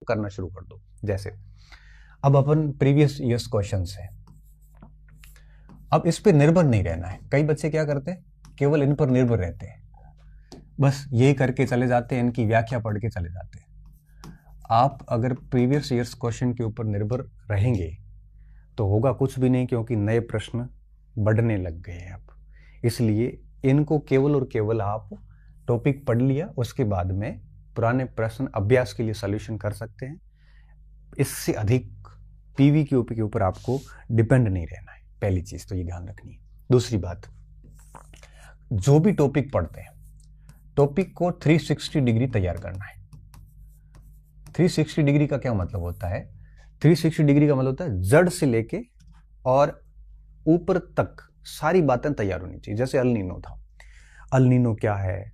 करना शुरू कर दो। जैसे अब अपन प्रीवियस ईयर्स क्वेश्चंस है, अब इस पे निर्भर नहीं रहना है। कई बच्चे क्या करते हैं, केवल इन पर निर्भर रहते हैं, बस ये करके चले जाते हैं, इनकी व्याख्या पढ़ के चले जाते हैं। आप अगर प्रीवियस ईयर्स क्वेश्चन के ऊपर निर्भर रहेंगे तो होगा कुछ भी नहीं, क्योंकि नए प्रश्न बढ़ने लग गए हैं अब। इसलिए इनको केवल और केवल आप टॉपिक पढ़ लिया, उसके बाद में पुराने प्रश्न अभ्यास के लिए सॉल्यूशन कर सकते हैं। इससे अधिक पीवी के ऊपर आपको डिपेंड नहीं रहना है। पहली चीज तो ये ध्यान रखनी है। दूसरी बात, जो भी टॉपिक पढ़ते हैं, टॉपिक को 360 डिग्री तैयार करना है। 360 डिग्री का क्या मतलब होता है? 360 डिग्री का मतलब होता है जड़ से लेके और ऊपर तक सारी बातें तैयार होनी चाहिए। जैसे अल नीनो था, अल नीनो क्या है,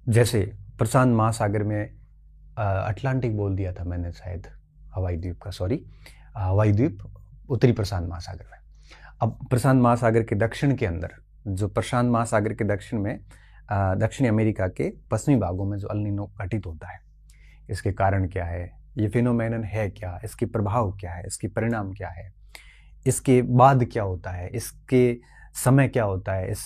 जैसे प्रशांत महासागर में अटलांटिक बोल दिया था मैंने शायद, हवाई द्वीप का, सॉरी, हवाई द्वीप उत्तरी प्रशांत महासागर में। अब प्रशांत महासागर के दक्षिण के अंदर, जो प्रशांत महासागर के दक्षिण में दक्षिणी अमेरिका के पश्चिमी भागों में जो अल नीनो घटित होता है, इसके कारण क्या है, ये फिनोमेनन है क्या, इसके प्रभाव क्या है, इसके परिणाम क्या है, इसके बाद क्या होता है, इसके समय क्या होता है, इस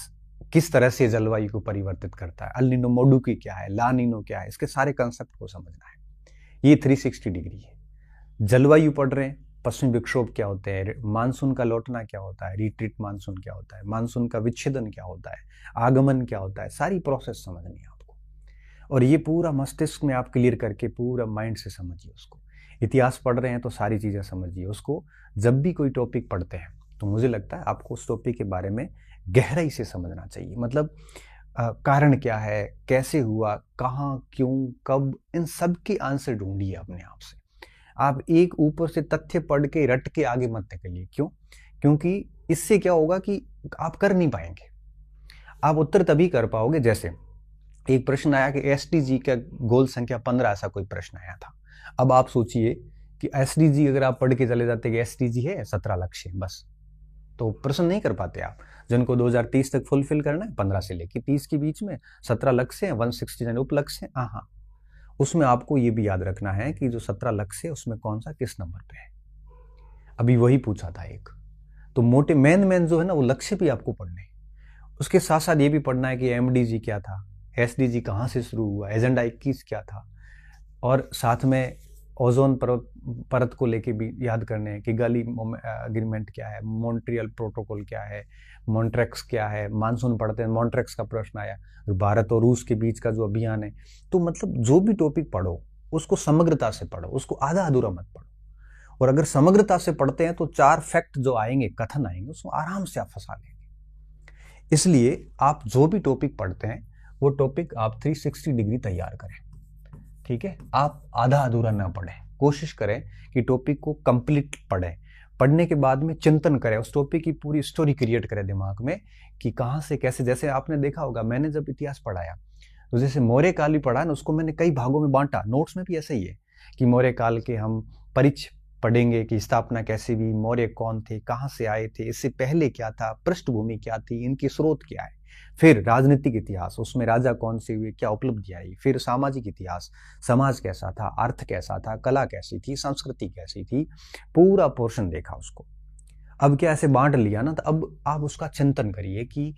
किस तरह से जलवायु को परिवर्तित करता है, अल नीनो मोडुकी क्या है, ला नीनो क्या है, इसके सारे कंसेप्ट को समझना है। ये 360 डिग्री है। जलवायु पढ़ रहे हैं, पश्चिमी विक्षोभ क्या होते हैं, मानसून का लौटना क्या होता है, रिट्रीट मानसून क्या होता है, मानसून का विच्छेदन क्या होता है, आगमन क्या होता है, सारी प्रोसेस समझनी है आपको। और ये पूरा मस्तिष्क में आप क्लियर करके पूरा माइंड से समझिए उसको। इतिहास पढ़ रहे हैं तो सारी चीज़ें समझिए उसको। जब भी कोई टॉपिक पढ़ते हैं तो मुझे लगता है आपको उस टॉपिक के बारे में गहराई से समझना चाहिए। मतलब कारण क्या है, कैसे हुआ, कहाँ, क्यों, कब, इन सब के आंसर ढूंढिए अपने आप से। आप एक ऊपर से तथ्य पढ़ के रट के आगे मत निकलिए। क्यों? क्योंकि इससे क्या होगा कि आप कर नहीं पाएंगे। आप उत्तर तभी कर पाओगे, जैसे एक प्रश्न आया कि एसडीजी का गोल संख्या 15, ऐसा कोई प्रश्न आया था। अब आप सोचिए कि एसडीजी अगर आप पढ़ के चले जाते कि एसडीजी है 17 लक्ष्य बस, तो प्रश्न नहीं कर पाते आप। जिनको 2030 तक फुलफिल करना है, 15 से लेकर 30 के बीच में 17 लक्ष्य हैं, 169 उपलक्ष्य हैं। हाँ, उसमें आपको ये भी याद रखना है कि जो 17 लक्ष्य है उसमें कौन सा किस नंबर पे है। अभी वही पूछा था एक, तो मोटे मेन जो है ना वो लक्ष्य भी आपको पढ़ने हैं। उसके साथ साथ ये भी पढ़ना है कि एमडीजी क्या था, एसडीजी कहाँ से शुरू हुआ, एजेंडा 21 क्या था, और साथ में ओजोन परत को लेके भी याद करने हैं कि गली एग्रीमेंट क्या है, मॉन्ट्रियल प्रोटोकॉल क्या है, मॉन्ट्रेक्स क्या है। मानसून पढ़ते हैं, मॉन्ट्रेक्स का प्रश्न आया, भारत और रूस के बीच का जो अभियान है। तो मतलब जो भी टॉपिक पढ़ो उसको समग्रता से पढ़ो, उसको आधा अधूरा मत पढ़ो। और अगर समग्रता से पढ़ते हैं तो 4 फैक्ट जो आएंगे, कथन आएंगे, उसको आराम से आप फंसा लेंगे। इसलिए आप जो भी टॉपिक पढ़ते हैं वो टॉपिक आप 360 डिग्री तैयार करें, ठीक है। आप आधा अधूरा ना पढ़ें, कोशिश करें कि टॉपिक को कंप्लीट पढ़ें। पढ़ने के बाद में चिंतन करें, उस टॉपिक की पूरी स्टोरी क्रिएट करें दिमाग में कि कहाँ से कैसे। जैसे आपने देखा होगा, मैंने जब इतिहास पढ़ाया तो जैसे मौर्य काल भी पढ़ा ना, उसको मैंने कई भागों में बांटा। नोट्स में भी ऐसा ही है कि मौर्य काल के हम परिचय पढ़ेंगे कि स्थापना कैसी हुई, मौर्य कौन थे, कहाँ से आए थे, इससे पहले क्या था, पृष्ठभूमि क्या थी, इनकी स्रोत क्या है। फिर राजनीतिक इतिहास, उसमें राजा कौन से हुए, क्या उपलब्धि आई। फिर सामाजिक इतिहास, समाज कैसा था, अर्थ कैसा था, कला कैसी थी, संस्कृति कैसी थी, पूरा पोर्शन देखा उसको। अब क्या ऐसे बांट लिया ना, तो अब आप उसका चिंतन करिए कि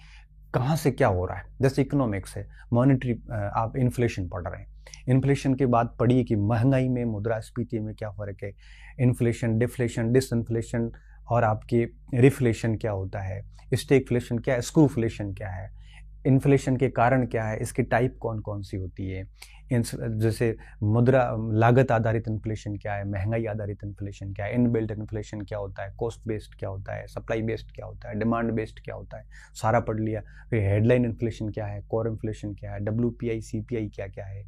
कहाँ से क्या हो रहा है। जैसे इकोनॉमिक्स है, मॉनेटरी, आप इन्फ्लेशन पढ़ रहे हैं, इन्फ्लेशन के बाद पढ़िए कि महंगाई में, मुद्रास्फीति में क्या फर्क है, इन्फ्लेशन, डिफ्लेशन, डिसइन्फ्लेशन, और आपके रिफ्लेशन क्या होता है, स्टैगफ्लेशन क्या है, स्क्रूफ्लेशन क्या है, इन्फ्लेशन के कारण क्या है, इसकी टाइप कौन कौन सी होती है। जैसे मुद्रा लागत आधारित इन्फ्लेशन क्या है, महंगाई आधारित इन्फ्लेशन क्या है, इनबिल्ट इन्फ्लेशन क्या होता है, कॉस्ट बेस्ड क्या होता है, सप्लाई बेस्ड क्या होता है, डिमांड बेस्ड क्या होता है, सारा पढ़ लिया। फिर हेडलाइन इन्फ्लेशन क्या है, कोर इन्फ्लेशन क्या है, WPI CPI क्या क्या है,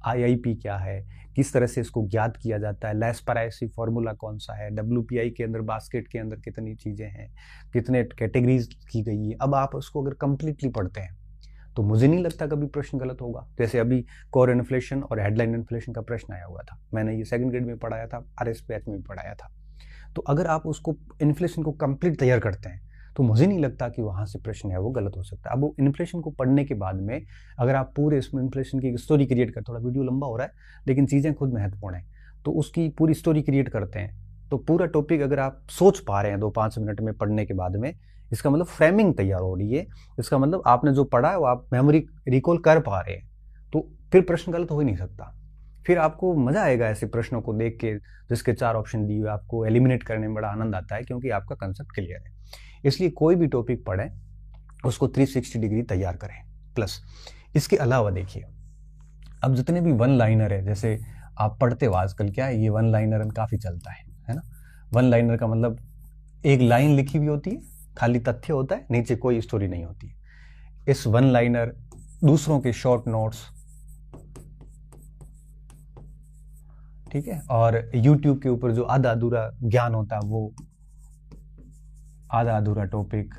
IIP क्या है, किस तरह से इसको ज्ञात किया जाता है, लैस्पराइसी फॉर्मूला कौन सा है, WPI के अंदर, बास्केट के अंदर कितनी चीज़ें हैं, कितने कैटेगरीज की गई है। अब आप उसको अगर कंप्लीटली पढ़ते हैं तो मुझे नहीं लगता कभी प्रश्न गलत होगा। जैसे अभी कोर इन्फ्लेशन और हेडलाइन इन्फ्लेशन का प्रश्न आया हुआ था, मैंने ये 2nd ग्रेड में पढ़ाया था, RSPH में भी पढ़ाया था। तो अगर आप उसको इन्फ्लेशन को कंप्लीट तैयार करते हैं तो मुझे नहीं लगता कि वहाँ से प्रश्न है वो गलत हो सकता है। अब वो इन्फ्लेशन को पढ़ने के बाद में अगर आप पूरे इसमें इन्फ्लेशन की स्टोरी क्रिएट कर, थोड़ा वीडियो लंबा हो रहा है लेकिन चीज़ें खुद महत्वपूर्ण है, तो उसकी पूरी स्टोरी क्रिएट करते हैं। तो पूरा टॉपिक अगर आप सोच पा रहे हैं 2-5 मिनट में पढ़ने के बाद में, इसका मतलब फ्रेमिंग तैयार हो रही है, इसका मतलब आपने जो पढ़ा है वो आप मेमोरी रिकॉल कर पा रहे हैं, तो फिर प्रश्न गलत हो ही नहीं सकता। फिर आपको मजा आएगा ऐसे प्रश्नों को देख के जिसके 4 ऑप्शन दिए हुए, आपको एलिमिनेट करने में बड़ा आनंद आता है क्योंकि आपका कंसेप्ट क्लियर है। इसलिए कोई भी टॉपिक पढ़ें उसको 360 डिग्री तैयार करें। प्लस इसके अलावा देखिए, अब जितने भी वन लाइनर है, जैसे आप पढ़ते हो आजकल क्या है, ये वन लाइनर काफी चलता है ना। वन लाइनर का मतलब एक लाइन लिखी हुई होती है, खाली तथ्य होता है, नीचे कोई स्टोरी नहीं होती है। इस वन लाइनर, दूसरों के शॉर्ट नोट्स, ठीक है, और YouTube के ऊपर जो आधा अधूरा ज्ञान होता है, वो आधा अधूरा टॉपिक,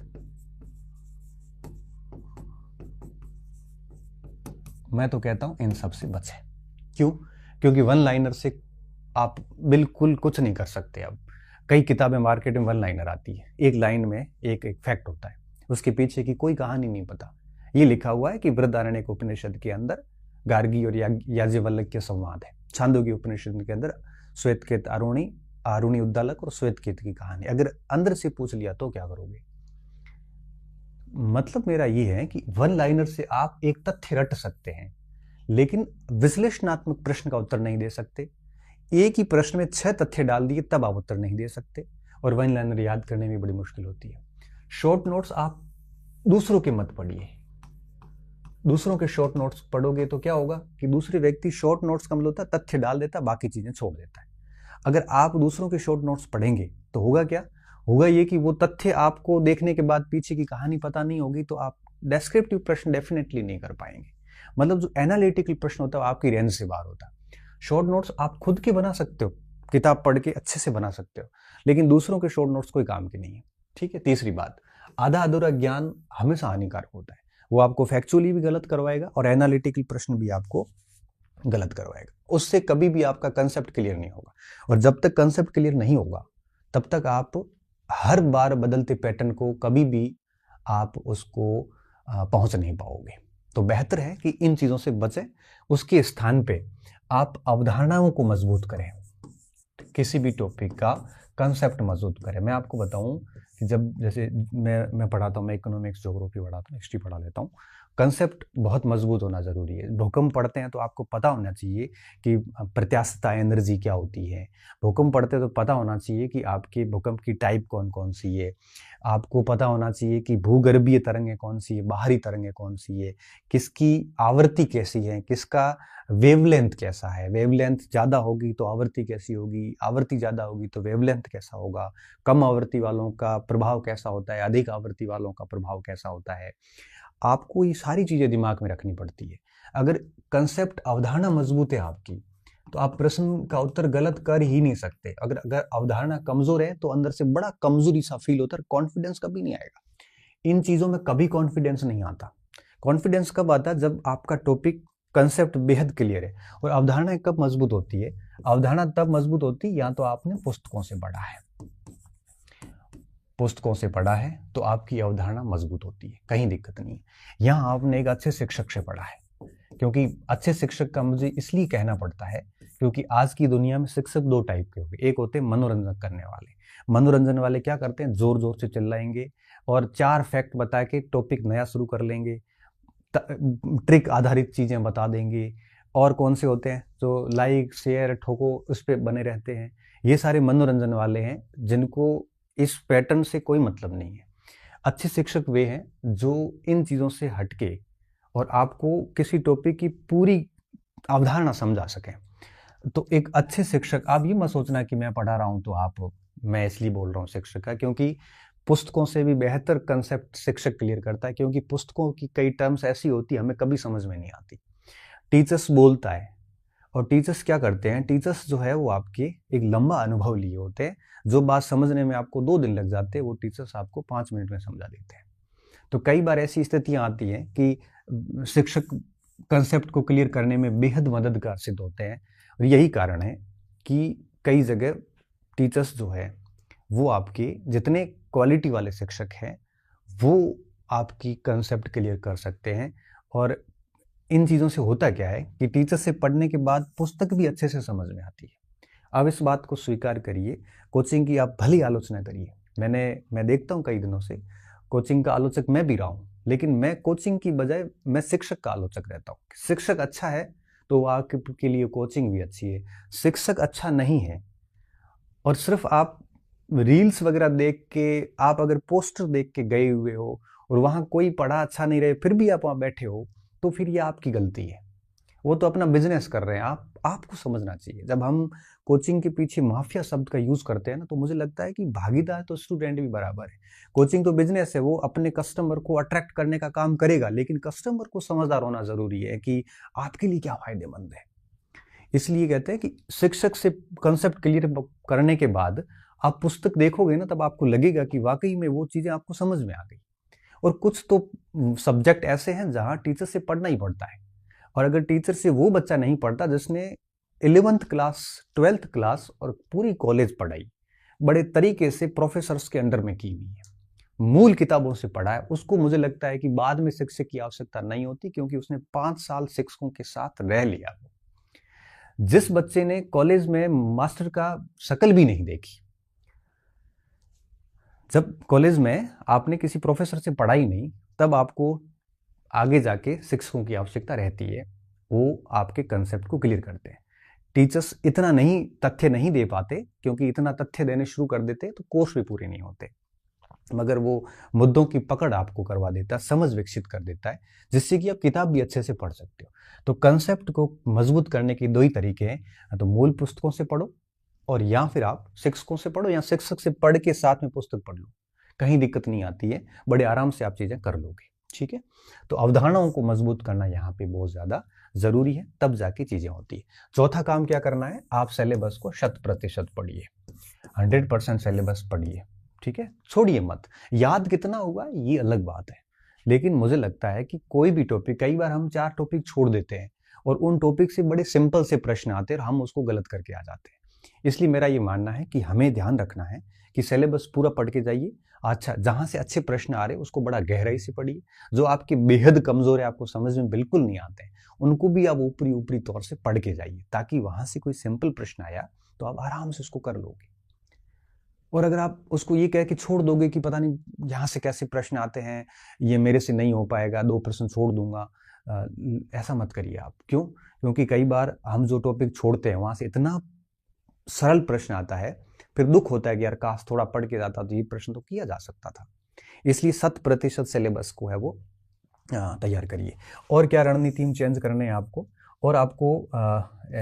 मैं तो कहता हूं इन सब से बचें। क्यों? क्योंकि वन लाइनर से आप बिल्कुल कुछ नहीं कर सकते। अब कई किताबें मार्केट में वन लाइनर आती है, एक लाइन में एक फैक्ट होता है, उसके पीछे की कोई कहानी नहीं पता। ये लिखा हुआ है कि बृहदारण्यक उपनिषद के अंदर गार्गी और याज्ञवल्क्य संवाद है, छांदोग्य उपनिषद के अंदर श्वेतकेत आरुणि उद्दालक और श्वेतकेत की कहानी। अगर अंदर से पूछ लिया तो क्या करोगे? मतलब मेरा ये है कि वन लाइनर से आप एक तथ्य रट सकते हैं, लेकिन विश्लेषणात्मक प्रश्न का उत्तर नहीं दे सकते। एक ही प्रश्न में 6 तथ्य डाल दिए तब आप उत्तर नहीं दे सकते, और वन लाइनर याद करने में बड़ी मुश्किल होती है। शॉर्ट नोट्स आप दूसरों के मत पढ़िए। दूसरों के शॉर्ट नोट्स पढ़ोगे तो क्या होगा कि दूसरे व्यक्ति, शॉर्ट नोट्स का मतलब होता है तथ्य डाल देता, बाकी चीजें छोड़ देता है। अगर आप दूसरों के शॉर्ट नोट्स पढ़ेंगे तो होगा क्या? होगा ये कि वो तथ्य आपको देखने के बाद पीछे की कहानी पता नहीं होगी, तो आप डेस्क्रिप्टिव प्रश्न डेफिनेटली नहीं कर पाएंगे। मतलब जो एनालिटिकल प्रश्न होता है आपकी रेंज से बाहर होता है। शॉर्ट नोट्स आप खुद के बना सकते हो, किताब पढ़ के अच्छे से बना सकते हो, लेकिन दूसरों के शॉर्ट नोट्स कोई काम के नहीं है। ठीक है। तीसरी बात, आधा अधूरा ज्ञान हमेशा हानिकारक होता है। वो आपको फैक्चुअली भी गलत करवाएगा और एनालिटिकल प्रश्न भी आपको गलत करवाएगा। उससे कभी भी आपका कंसेप्ट क्लियर नहीं होगा, और जब तक कंसेप्ट क्लियर नहीं होगा तब तक आप हर बार बदलते पैटर्न को कभी भी आप उसको पहुंच नहीं पाओगे। तो बेहतर है कि इन चीजों से बचें। उसके स्थान पे आप अवधारणाओं को मजबूत करें, किसी भी टॉपिक का कंसेप्ट मजबूत करें। मैं आपको बताऊं कि जब जैसे मैं पढ़ाता हूँ, मैं इकोनॉमिक्स, ज्योग्राफी पढ़ाता हूँ, हिस्ट्री पढ़ा लेता हूँ, कंसेप्ट बहुत मजबूत होना जरूरी है। भूकंप पढ़ते हैं तो आपको पता होना चाहिए कि प्रत्यास्थता एनर्जी क्या होती है। भूकंप पढ़ते हैं तो पता होना चाहिए कि आपके भूकंप की टाइप कौन कौन सी है। आपको पता होना चाहिए कि भूगर्भीय तरंगें कौन सी है, बाहरी तरंगें कौन सी है, किसकी आवृत्ति कैसी है, किसका वेवलेंथ कैसा है। वेवलेंथ ज्यादा होगी तो आवृत्ति कैसी होगी, आवृत्ति ज्यादा होगी तो वेवलेंथ कैसा होगा, कम आवृत्ति वालों का प्रभाव कैसा होता है, अधिक आवृत्ति वालों का प्रभाव कैसा होता है। आपको ये सारी चीजें दिमाग में रखनी पड़ती है। अगर कंसेप्ट, अवधारणा मजबूत है आपकी, तो आप प्रश्न का उत्तर गलत कर ही नहीं सकते। अगर अवधारणा कमजोर है तो अंदर से बड़ा कमजोरी सा फील होता है, कॉन्फिडेंस कभी नहीं आएगा। इन चीजों में कभी कॉन्फिडेंस नहीं आता। कॉन्फिडेंस कब आता है? जब आपका टॉपिक, कंसेप्ट बेहद क्लियर है। और अवधारणा कब मजबूत होती है? अवधारणा तब मजबूत होती है या तो आपने पुस्तकों से पढ़ा है, पुस्तकों से पढ़ा है तो आपकी अवधारणा मजबूत होती है, कहीं दिक्कत नहीं है। यहाँ आपने एक अच्छे शिक्षक से पढ़ा है, क्योंकि अच्छे शिक्षक का मुझे इसलिए कहना पड़ता है क्योंकि आज की दुनिया में शिक्षक 2 टाइप के हो गए। एक होते हैं मनोरंजन करने वाले। मनोरंजन वाले क्या करते हैं? जोर जोर से चिल्लाएंगे और 4 फैक्ट बता के टॉपिक नया शुरू कर लेंगे, ट्रिक आधारित चीजें बता देंगे। और कौन से होते हैं? जो लाइक शेयर ठोको उस पर बने रहते हैं। ये सारे मनोरंजन वाले हैं, जिनको इस पैटर्न से कोई मतलब नहीं है। अच्छे शिक्षक वे हैं जो इन चीजों से हटके और आपको किसी टॉपिक की पूरी अवधारणा समझा सकें। तो एक अच्छे शिक्षक, आप ये मत सोचना कि मैं पढ़ा रहा हूं तो आप, मैं इसलिए बोल रहा हूँ शिक्षक का, क्योंकि पुस्तकों से भी बेहतर कंसेप्ट शिक्षक क्लियर करता है। क्योंकि पुस्तकों की कई टर्म्स ऐसी होती है हमें कभी समझ में नहीं आती। टीचर्स बोलता है, और टीचर्स क्या करते हैं? टीचर्स जो है वो आपके एक लंबा अनुभव लिए होते हैं। जो बात समझने में आपको 2 दिन लग जाते हैं, वो टीचर्स आपको 5 मिनट में समझा देते हैं। तो कई बार ऐसी स्थितियां आती हैं कि शिक्षक कंसेप्ट को क्लियर करने में बेहद मददगार सिद्ध होते हैं। और यही कारण है कि कई जगह टीचर्स जो है वो आपके, जितने क्वालिटी वाले शिक्षक हैं वो आपकी कंसेप्ट क्लियर कर सकते हैं। और इन चीज़ों से होता क्या है कि टीचर से पढ़ने के बाद पुस्तक भी अच्छे से समझ में आती है। अब इस बात को स्वीकार करिए, कोचिंग की आप भली आलोचना करिए। मैं देखता हूँ कई दिनों से, कोचिंग का आलोचक मैं भी रहा हूँ, लेकिन मैं कोचिंग की बजाय मैं शिक्षक का आलोचक रहता हूँ। शिक्षक अच्छा है तो आपके लिए कोचिंग भी अच्छी है। शिक्षक अच्छा नहीं है और सिर्फ आप रील्स वगैरह देख के, आप अगर पोस्टर देख के गए हुए हो और वहाँ कोई पढ़ा अच्छा नहीं रहे फिर भी आप वहाँ बैठे हो, तो फिर ये आपकी गलती है। वो तो अपना बिजनेस कर रहे हैं, आपको समझना चाहिए। जब हम कोचिंग के पीछे माफिया शब्द का यूज करते हैं ना, तो मुझे लगता है कि भागीदार तो स्टूडेंट भी बराबर है। कोचिंग तो बिजनेस है, वो अपने कस्टमर को अट्रैक्ट करने का काम करेगा, लेकिन कस्टमर को समझदार होना जरूरी है कि आपके लिए क्या फायदेमंद है। इसलिए कहते हैं कि शिक्षक से कंसेप्ट क्लियर करने के बाद आप पुस्तक देखोगे ना, तब आपको लगेगा कि वाकई में वो चीजें आपको समझ में आ गई। और कुछ तो सब्जेक्ट ऐसे हैं जहां टीचर से पढ़ना ही पड़ता है, और अगर टीचर से वो बच्चा नहीं पढ़ता जिसने 11th क्लास, 12th क्लास और पूरी कॉलेज पढ़ाई बड़े तरीके से प्रोफेसर्स के अंडर में की हुई है, मूल किताबों से पढ़ा है, उसको मुझे लगता है कि बाद में शिक्षक की आवश्यकता नहीं होती, क्योंकि उसने 5 साल शिक्षकों के साथ रह लिया। जिस बच्चे ने कॉलेज में मास्टर का शक्ल भी नहीं देखी, जब कॉलेज में आपने किसी प्रोफेसर से पढ़ा ही नहीं, तब आपको आगे जाके शिक्षकों की आवश्यकता रहती है। वो आपके कंसेप्ट को क्लियर करते हैं। टीचर्स इतना नहीं तथ्य नहीं दे पाते, क्योंकि इतना तथ्य देने शुरू कर देते तो कोर्स भी पूरे नहीं होते, मगर वो मुद्दों की पकड़ आपको करवा देता है, समझ विकसित कर देता है, जिससे कि आप किताब भी अच्छे से पढ़ सकते हो। तो कंसेप्ट को मजबूत करने के 2 ही तरीके हैं, तो मूल पुस्तकों से पढ़ो, और या फिर आप शिक्षकों से पढ़ो, या शिक्षक से पढ़ के साथ में पुस्तक पढ़ लो, कहीं दिक्कत नहीं आती है, बड़े आराम से आप चीजें कर लोगे। ठीक है, तो अवधारणाओं को मजबूत करना यहाँ पे बहुत ज्यादा जरूरी है, तब जाके चीजें होती है। चौथा काम क्या करना है, आप सिलेबस को 100% पढ़िए, 100% सिलेबस पढ़िए। ठीक है, छोड़िए मत। याद कितना हुआ ये अलग बात है, लेकिन मुझे लगता है कि कोई भी टॉपिक, कई बार हम 4 टॉपिक छोड़ देते हैं और उन टॉपिक से बड़े सिंपल से प्रश्न आते हैं और हम उसको गलत करके आ जाते हैं। इसलिए मेरा ये मानना है कि हमें ध्यान रखना है कि सिलेबस पूरा पढ़ के जाइए। अच्छा, जहां से अच्छे प्रश्न आ रहे हैं उसको बड़ा गहराई से पढ़िए। जो आपके बेहद कमजोर है, आपको समझ में बिल्कुल नहीं आते हैं, उनको भी आप ऊपरी ऊपरी तौर से पढ़ के जाइए, ताकि वहां से कोई सिंपल प्रश्न आया तो आप आराम से उसको कर लोगे। और अगर आप उसको ये कह के छोड़ दोगे कि पता नहीं यहाँ से कैसे प्रश्न आते हैं, ये मेरे से नहीं हो पाएगा, 2 प्रश्न छोड़ दूंगा, ऐसा मत करिए आप। क्यों? क्योंकि कई बार हम जो टॉपिक छोड़ते हैं वहां से इतना सरल प्रश्न आता है, फिर दुख होता है कि यार काश थोड़ा पढ़ के जाता तो ये प्रश्न तो किया जा सकता था। इसलिए 100% सिलेबस को है वो तैयार करिए। और क्या रणनीति में चेंज करने हैं आपको, और आपको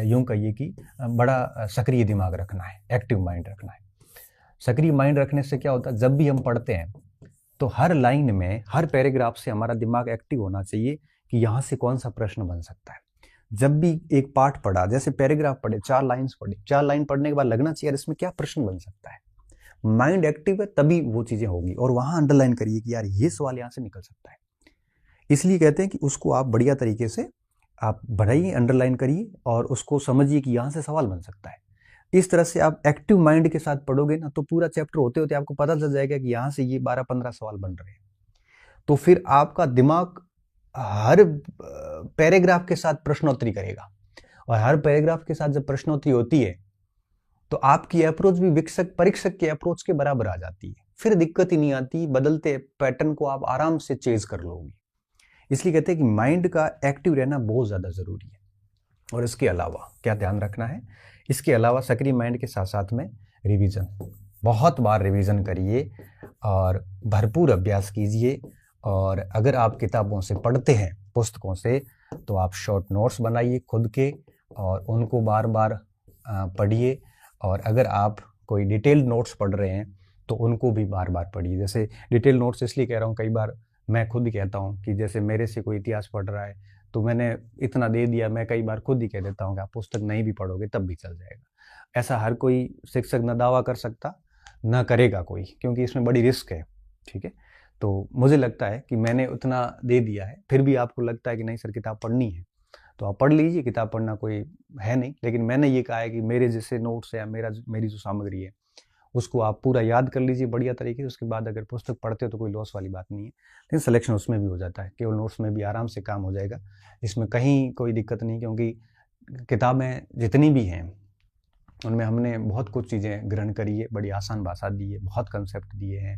यूं कहिए कि बड़ा सक्रिय दिमाग रखना है, एक्टिव माइंड रखना है। सक्रिय माइंड रखने से क्या होता है, जब भी हम पढ़ते हैं तो हर लाइन में, हर पैराग्राफ से हमारा दिमाग एक्टिव होना चाहिए कि यहाँ से कौन सा प्रश्न बन सकता है। जब भी एक पार्ट पढ़ा, जैसे पैराग्राफ पढ़े, 4 लाइन्स पढ़े, 4 लाइन पढ़ने के बाद लगना चाहिए यार इसमें क्या प्रश्न बन सकता है। माइंड एक्टिव है तभी वो चीजें होगी, और वहां अंडरलाइन करिए कि यार ये सवाल यहाँ से निकल सकता है। इसलिए कहते हैं कि उसको आप बढ़िया तरीके से आप बढ़ाइए, अंडरलाइन करिए और उसको समझिए कि यहाँ से सवाल बन सकता है। इस तरह से आप एक्टिव माइंड के साथ पढ़ोगे ना, तो पूरा चैप्टर होते होते आपको पता चल जाएगा कि यहाँ से ये 12-15 सवाल बन रहे हैं। तो फिर आपका दिमाग हर पैराग्राफ के साथ प्रश्नोत्तरी करेगा, और हर पैराग्राफ के साथ जब प्रश्नोत्तरी होती है तो आपकी अप्रोच भी परीक्षक के अप्रोच के बराबर आ जाती है। फिर दिक्कत ही नहीं आती, बदलते पैटर्न को आप आराम से चेज कर लोगे। इसलिए कहते हैं कि माइंड का एक्टिव रहना बहुत ज्यादा जरूरी है। और इसके अलावा क्या ध्यान रखना है, इसके अलावा सक्रिय माइंड के साथ साथ में रिवीजन, बहुत बार रिवीजन करिए और भरपूर अभ्यास कीजिए। और अगर आप किताबों से पढ़ते हैं, पुस्तकों से, तो आप शॉर्ट नोट्स बनाइए खुद के और उनको बार बार पढ़िए। और अगर आप कोई डिटेल्ड नोट्स पढ़ रहे हैं तो उनको भी बार बार पढ़िए। जैसे डिटेल नोट्स इसलिए कह रहा हूँ, कई बार मैं खुद ही कहता हूँ कि जैसे मेरे से कोई इतिहास पढ़ रहा है तो मैंने इतना दे दिया, मैं कई बार खुद ही कह देता हूँ कि आप पुस्तक नहीं भी पढ़ोगे तब भी चल जाएगा। ऐसा हर कोई शिक्षक न दावा कर सकता, न करेगा कोई, क्योंकि इसमें बड़ी रिस्क है। ठीक है, तो मुझे लगता है कि मैंने उतना दे दिया है, फिर भी आपको लगता है कि नहीं सर किताब पढ़नी है तो आप पढ़ लीजिए, किताब पढ़ना कोई है नहीं। लेकिन मैंने ये कहा है कि मेरे जैसे नोट्स या मेरी जो सामग्री है उसको आप पूरा याद कर लीजिए बढ़िया तरीके से। उसके बाद अगर पुस्तक पढ़ते हो तो कोई लॉस वाली बात नहीं है, लेकिन सिलेक्शन उसमें भी हो जाता है, केवल नोट्स में भी आराम से काम हो जाएगा, इसमें कहीं कोई दिक्कत नहीं। क्योंकि किताबें जितनी भी हैं उनमें हमने बहुत कुछ चीज़ें ग्रहण करी है, बड़ी आसान भाषा दी है, बहुत कंसेप्ट दिए हैं,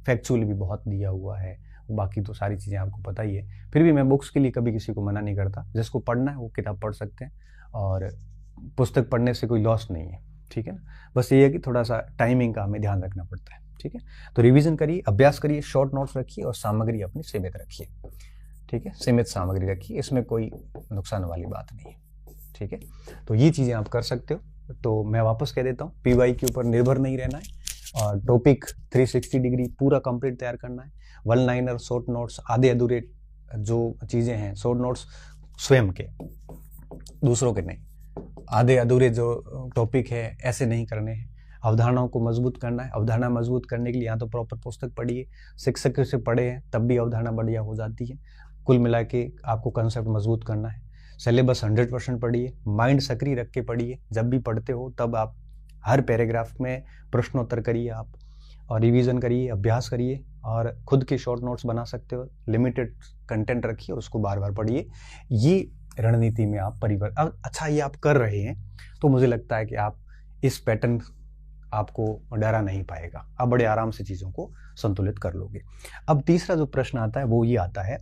फैक्चुअल भी बहुत दिया हुआ है, बाकी तो सारी चीज़ें आपको पता ही है। फिर भी मैं बुक्स के लिए कभी किसी को मना नहीं करता, जिसको पढ़ना है वो किताब पढ़ सकते हैं, और पुस्तक पढ़ने से कोई लॉस नहीं है, ठीक है ना। बस ये है कि थोड़ा सा टाइमिंग का हमें ध्यान रखना पड़ता है, ठीक है। तो रिवीजन करिए, अभ्यास करिए, शॉर्ट नोट्स रखिए और सामग्री अपनी सीमित रखिए, ठीक है, सीमित सामग्री रखिए, इसमें कोई नुकसान वाली बात नहीं है, ठीक है। तो ये चीज़ें आप कर सकते हो। तो मैं वापस कह देता हूँ, पीवाई के ऊपर निर्भर नहीं रहना है, और टॉपिक 360 डिग्री पूरा कंप्लीट तैयार करना है। वन लाइनर, शॉर्ट नोट्स, आधे अधूरे जो चीज़ें हैं, शॉर्ट नोट्स स्वयं के, दूसरों के नहीं, आधे अधूरे जो टॉपिक है ऐसे नहीं करने हैं। अवधारणाओं को मजबूत करना है। अवधारणा मजबूत करने के लिए या तो प्रॉपर पुस्तक पढ़िए, शिक्षक से पढ़े हैं तब भी अवधारणा बढ़िया हो जाती है। कुल मिला के आपको कंसेप्ट मजबूत करना है। सिलेबस 100% पढ़िए, माइंड सक्रिय रख के पढ़िए। जब भी पढ़ते हो तब आप हर पैराग्राफ में प्रश्नोत्तर करिए आप, और रिवीजन करिए, अभ्यास करिए, और खुद के शॉर्ट नोट्स बना सकते हो। लिमिटेड कंटेंट रखिए और उसको बार बार पढ़िए। ये रणनीति में आप परिवर्तन, अब अच्छा ये आप कर रहे हैं तो मुझे लगता है कि आप इस पैटर्न आपको डरा नहीं पाएगा, आप बड़े आराम से चीज़ों को संतुलित कर लोगे। अब तीसरा जो प्रश्न आता है वो ये आता है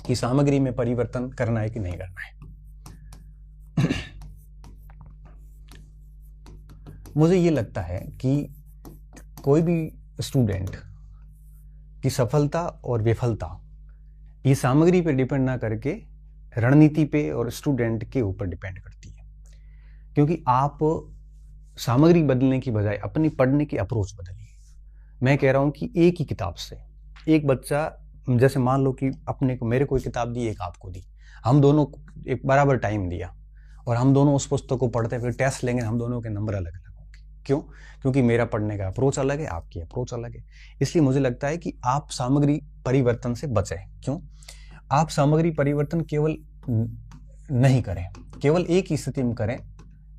कि सामग्री में परिवर्तन करना है कि नहीं करना है। मुझे ये लगता है कि कोई भी स्टूडेंट की सफलता और विफलता ये सामग्री पे डिपेंड ना करके रणनीति पे और स्टूडेंट के ऊपर डिपेंड करती है। क्योंकि आप सामग्री बदलने की बजाय अपनी पढ़ने की अप्रोच बदलिए। मैं कह रहा हूं कि एक ही किताब से एक बच्चा, जैसे मान लो कि अपने को, मेरे को एक किताब दी, एक आपको दी, हम दोनों एक बराबर टाइम दिया और हम दोनों उस पुस्तक को पढ़ते हैं, फिर टेस्ट लेंगे, हम दोनों के नंबर अलग अलग होंगे। क्यों? क्योंकि मेरा पढ़ने का अप्रोच अलग है, आपकी अप्रोच अलग है। इसलिए मुझे लगता है कि आप सामग्री परिवर्तन से बचें। क्यों? आप सामग्री परिवर्तन केवल नहीं करें, केवल एक ही स्थिति में करें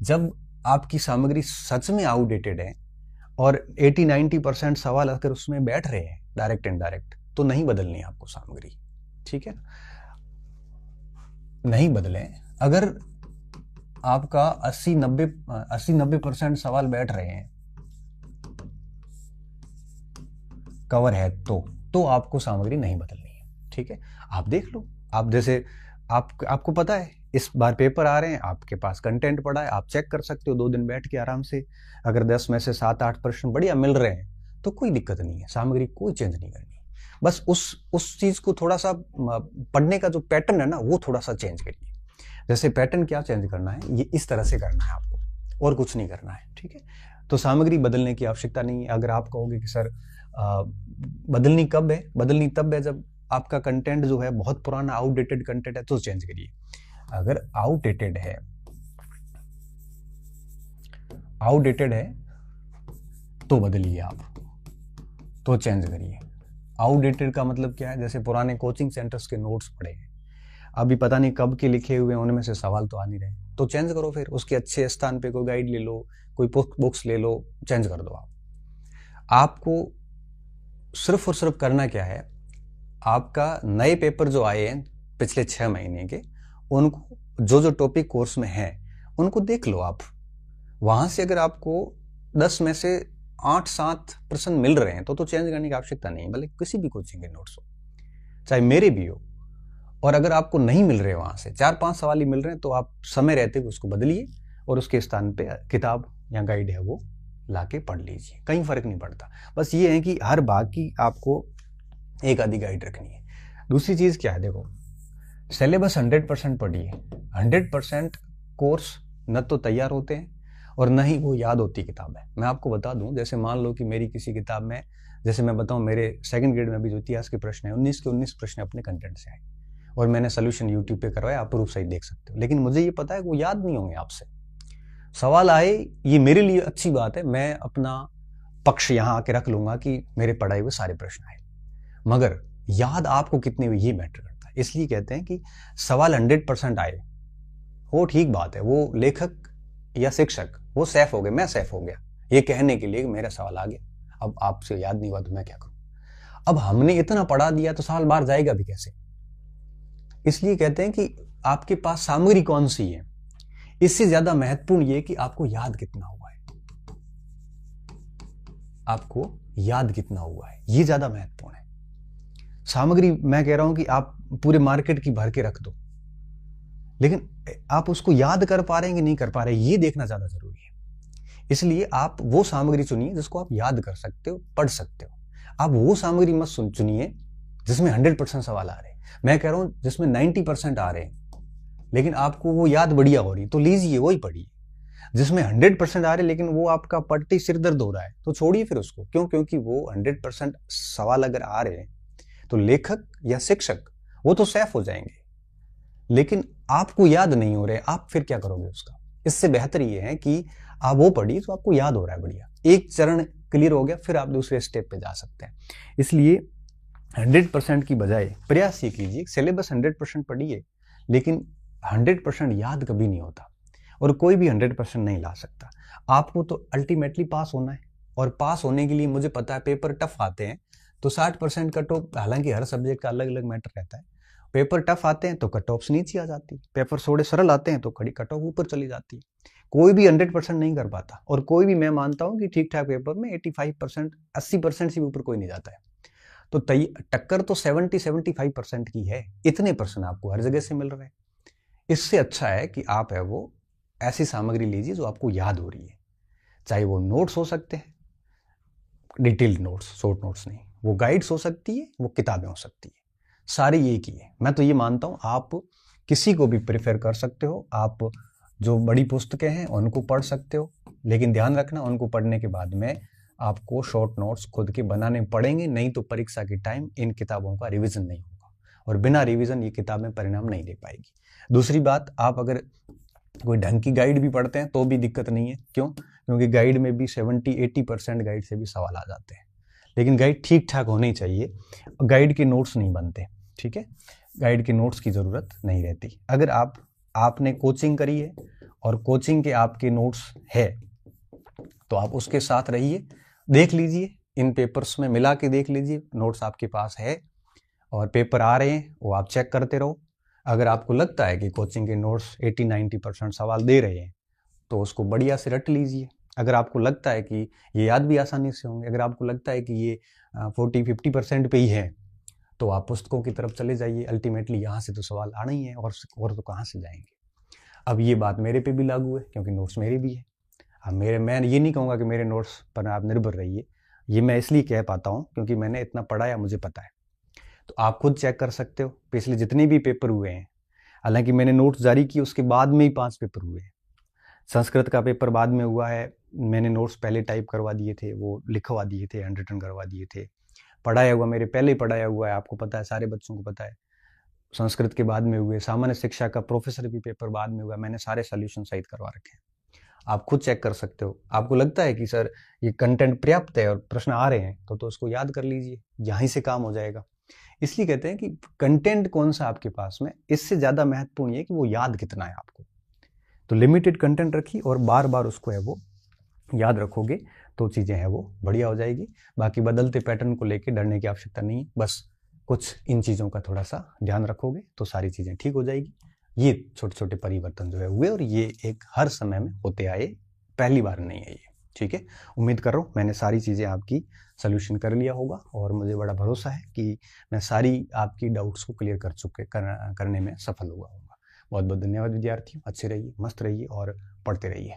जब आपकी सामग्री सच में आउटडेटेड है और 80-90% सवाल अगर उसमें बैठ रहे हैं डायरेक्ट एंड डायरेक्ट, तो नहीं बदलनी है आपको सामग्री, ठीक है। नहीं बदलें। अगर आपका 80-90% सवाल बैठ रहे हैं, कवर है, तो आपको सामग्री नहीं बदलनी है, ठीक है। आप देख लो, आप जैसे आपको पता है इस बार पेपर आ रहे हैं, आपके पास कंटेंट पड़ा है, आप चेक कर सकते हो 2 दिन बैठ के आराम से। अगर 10 में से 7-8 प्रश्न बढ़िया मिल रहे हैं तो कोई दिक्कत नहीं है, सामग्री कोई चेंज नहीं करनी। बस उस चीज को थोड़ा सा, पढ़ने का जो पैटर्न है ना, वो थोड़ा सा चेंज करिए। जैसे पैटर्न क्या चेंज करना है, ये इस तरह से करना है आपको, और कुछ नहीं करना है, ठीक है। तो सामग्री बदलने की आवश्यकता नहीं है। अगर आप कहोगे कि सर बदलनी कब है, बदलनी तब है जब आपका कंटेंट जो है बहुत पुराना आउटडेटेड कंटेंट है, तो चेंज करिए। अगर आउटडेटेड है तो बदलिए आप, तो चेंज करिए। आउटडेटेड का मतलब क्या है? जैसे पुराने कोचिंग सेंटर्स के नोट्स पड़े हैं, अभी पता नहीं कब के लिखे हुए हैं, उनमें से सवाल तो आ नहीं रहे, तो चेंज करो। फिर उसके अच्छे स्थान पे कोई गाइड ले लो, कोई बुक्स ले लो, चेंज कर दो। आपको सिर्फ और सिर्फ करना क्या है, आपका नए पेपर जो आए हैं पिछले 6 महीने के, उनको जो टॉपिक कोर्स में है उनको देख लो आप। वहां से अगर आपको 10 में से 8-7% मिल रहे हैं तो चेंज करने की आवश्यकता नहीं है, भले किसी भी कोचिंग के नोट्स हो, चाहे मेरे भी हो। और अगर आपको नहीं मिल रहे वहां से 4-5 सवाल ही मिल रहे हैं, तो आप समय रहते हुए उसको बदलिए और उसके स्थान पे किताब या गाइड है वो लाके पढ़ लीजिए, कहीं फर्क नहीं पड़ता। बस ये है कि हर भाग की आपको एक आधी गाइड रखनी है। दूसरी चीज क्या है, देखो, सिलेबस 100% पढ़िए। 100% कोर्स न तो तैयार होते हैं और न ही वो याद होती किताब है। मैं आपको बता दूं, जैसे मान लो कि मेरी किसी किताब में, जैसे मैं बताऊं, मेरे 2nd ग्रेड में भी जो इतिहास के प्रश्न है, 19 के 19 प्रश्न अपने कंटेंट से आए और मैंने सोल्यूशन यूट्यूब पे करवाया, आप प्रूफ सही देख सकते हो। लेकिन मुझे ये पता है कि वो याद नहीं होंगे आपसे। सवाल आए, ये मेरे लिए अच्छी बात है, मैं अपना पक्ष यहाँ आके रख लूंगा कि मेरे पढ़ाए हुए सारे प्रश्न आए, मगर याद आपको कितने हुए ये मैटर करता है। इसलिए कहते हैं कि सवाल 100% आए, वो ठीक बात है, वो लेखक या शिक्षक वो सेफ हो गए, मैं सेफ हो गया ये कहने के लिए कि मेरा सवाल आ गया। अब आपसे याद नहीं हुआ तो मैं क्या करूं? अब हमने इतना पढ़ा दिया तो सवाल बाहर जाएगा भी कैसे? इसलिए कहते हैं कि आपके पास सामग्री कौन सी है, इससे ज्यादा महत्वपूर्ण ये कि आपको याद कितना हुआ है, आपको याद कितना हुआ है, ये ज्यादा महत्वपूर्ण है। सामग्री मैं कह रहा हूं कि आप पूरे मार्केट की भर के रख दो, लेकिन आप उसको याद कर पा रहे हैं कि नहीं कर पा रहे, ये देखना ज्यादा जरूरी है। इसलिए आप वो सामग्री चुनिए जिसको आप याद कर सकते हो, पढ़ सकते हो। आप वो सामग्री मत चुनिए जिसमें 100% सवाल आ रहे हैं। मैं कह रहा हूं जिसमें 90% आ रहे हैं लेकिन आपको वो याद बढ़िया हो रही, तो लीजिए वही पढ़िए। जिसमें 100% आ रहे लेकिन वो आपका पढ़ते सिर दर्द हो रहा है, तो छोड़िए फिर उसको। क्यों? क्योंकि वो 100% सवाल अगर आ रहे हैं तो लेखक या शिक्षक वो तो सेफ हो जाएंगे, लेकिन आपको याद नहीं हो रहे, आप फिर क्या करोगे उसका? इससे बेहतर ये है कि आप वो पढ़िए तो आपको याद हो रहा है बढ़िया, एक चरण क्लियर हो गया, फिर आप दूसरे स्टेप पे जा सकते हैं। इसलिए 100% की बजाय प्रयास ये कीजिए, सिलेबस 100% पढ़िए, लेकिन 100% याद कभी नहीं होता और कोई भी 100% नहीं ला सकता। आपको तो अल्टीमेटली पास होना है, और पास होने के लिए मुझे पता है पेपर टफ आते हैं तो 60% कट ऑफ, हालांकि हर सब्जेक्ट का अलग अलग मैटर रहता है। पेपर टफ आते हैं तो कट ऑफ नीचे आ जाती है, पेपर थोड़े सरल आते हैं तो खड़ी कट ऑफ ऊपर चली जाती है। कोई भी 100% नहीं कर पाता, और कोई भी, मैं मानता हूं कि ठीक ठाक पेपर में 85%, 80% से ऊपर कोई नहीं जाता है। तो टक्कर तो 70-75% की है, इतने परसेंट आपको हर जगह से मिल रहे हैं। इससे अच्छा है कि आप है वो ऐसी सामग्री लीजिए जो आपको याद हो रही है, चाहे वो नोट्स हो सकते हैं, डिटेल्ड नोट्स, शॉर्ट नोट्स नहीं, वो गाइड्स हो सकती है, वो किताबें हो सकती है, सारे ये की है। मैं तो ये मानता हूँ आप किसी को भी प्रेफर कर सकते हो, आप जो बड़ी पुस्तकें हैं उनको पढ़ सकते हो, लेकिन ध्यान रखना उनको पढ़ने के बाद में आपको शॉर्ट नोट्स खुद के बनाने पड़ेंगे, नहीं तो परीक्षा के टाइम इन किताबों का रिवीजन नहीं होगा, और बिना रिवीजन ये किताबें परिणाम नहीं दे पाएगी। दूसरी बात, आप अगर कोई ढंग की गाइड भी पढ़ते हैं तो भी दिक्कत नहीं है। क्यों? क्योंकि गाइड में भी 70-80% गाइड से भी सवाल आ जाते हैं, लेकिन गाइड ठीक ठाक होनी चाहिए। गाइड के नोट्स नहीं बनते, ठीक है, गाइड के नोट्स की जरूरत नहीं रहती। अगर आपने कोचिंग करी है और कोचिंग के आपके नोट्स है तो आप उसके साथ रहिए, देख लीजिए, इन पेपर्स में मिला के देख लीजिए, नोट्स आपके पास है और पेपर आ रहे हैं वो आप चेक करते रहो। अगर आपको लगता है कि कोचिंग के नोट्स 80-90% सवाल दे रहे हैं तो उसको बढ़िया से रट लीजिए। अगर आपको लगता है कि ये याद भी आसानी से होंगे, अगर आपको लगता है कि ये 40-50% पे ही है, तो आप पुस्तकों की तरफ चले जाइए। अल्टीमेटली यहाँ से तो सवाल आना ही है, और तो कहाँ से जाएंगे। अब ये बात मेरे पे भी लागू है क्योंकि नोट्स मेरे भी है। अब मैं ये नहीं कहूँगा कि मेरे नोट्स पर आप निर्भर रहिए, ये मैं इसलिए कह पाता हूँ क्योंकि मैंने इतना पढ़ाया, मुझे पता है। तो आप खुद चेक कर सकते हो पिछले जितने भी पेपर हुए हैं। हालांकि मैंने नोट्स जारी किए उसके बाद में ही 5 पेपर हुए हैं। संस्कृत का पेपर बाद में हुआ है, मैंने नोट्स पहले टाइप करवा दिए थे, वो लिखवा दिए थे, हैंड रिटन करवा दिए थे। पढ़ाया हुआ मेरे पहले ही पढ़ाया हुआ है, आपको पता है, सारे बच्चों को पता है। संस्कृत के बाद में हुए, सामान्य शिक्षा का प्रोफेसर भी पेपर बाद में हुआ, मैंने सारे सॉल्यूशन सहित करवा रखे हैं। आप खुद चेक कर सकते हो। आपको लगता है कि सर ये कंटेंट पर्याप्त है और प्रश्न आ रहे हैं तो उसको याद कर लीजिए, यहीं से काम हो जाएगा। इसलिए कहते हैं कि कंटेंट कौन सा आपके पास में, इससे ज्यादा महत्वपूर्ण है कि वो याद कितना है आपको। तो लिमिटेड कंटेंट रखिए और बार बार उसको है वो याद रखोगे तो चीजें हैं वो बढ़िया हो जाएगी। बाकी बदलते पैटर्न को लेके डरने की आवश्यकता नहीं है, बस कुछ इन चीजों का थोड़ा सा ध्यान रखोगे तो सारी चीजें ठीक हो जाएगी। ये छोटे छोटे परिवर्तन जो है हुए और ये एक हर समय में होते आए, पहली बार नहीं है ये, ठीक है। उम्मीद कर रहा हूँ मैंने सारी चीज़ें आपकी सोल्यूशन कर लिया होगा और मुझे बड़ा भरोसा है कि मैं सारी आपकी डाउट्स को क्लियर करने में सफल हुआ होगा। बहुत बहुत धन्यवाद विद्यार्थियों, अच्छे रहिए, मस्त रहिए और पढ़ते रहिए।